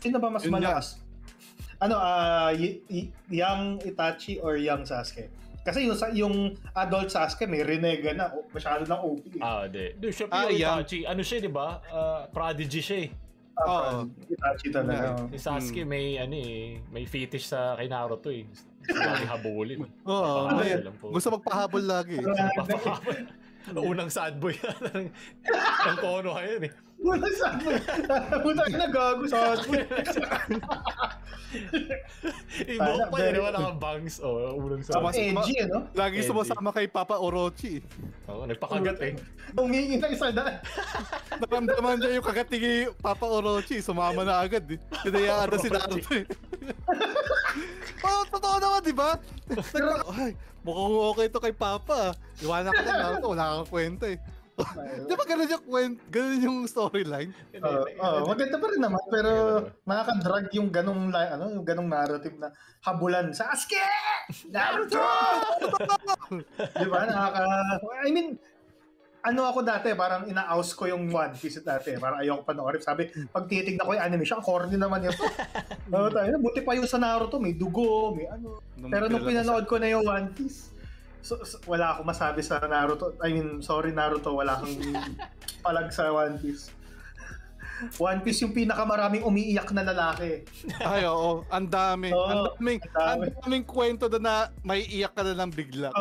Sino ba mas Yun malakas? Young Itachi or Young Sasuke? Kasi yung adult Sasuke may renega na, masyado ng OP. Hindi. Siya pure Itachi. Ano siya, di ba? Prodigy siya eh. Itachi talaga. Si Sasuke may fetish sa kay Naruto eh. Lagi habulin. Gusto magpahabol lagi. Unang sad boy ng Konoha yun eh. Unang sad boy. Unang nagago sad boy. Ibok pa yun, wala kang bangs. Unang sad boy. Edgy, no? Lagi sumasama kay Papa Orochi. Nagpakagat eh. Humingi na isa daan. Naramdaman niya yung kagat ni Papa Orochi. Sumama na agad eh. Pinayaan na si Naruto eh. Totoo naman, di ba? Ay, mukhang okay ito kay Papa. Iwanan ka na Naruto, wala kang kwenta eh. Di ba ganun yung storyline? Maganda pa rin naman, pero nakaka-drag yung ganong narrative na habulan. Sasuke! Naruto! Di ba? I mean, ako dati, parang ina-oust ko yung One Piece dati. Parang ayoko panoorin. Sabi, pag titignan ko yung animation, corny naman yun. Buti pa yung sa Naruto, may dugo, may ano. Pero nung pinanood ko na yung One Piece, wala akong masabi sa Naruto. I mean, sorry Naruto, wala kang palag sa One Piece. One Piece yung pinakamaraming umiiyak na lalaki. Ay, oo. Ang daming kwento na may iyak ka na lang bigla.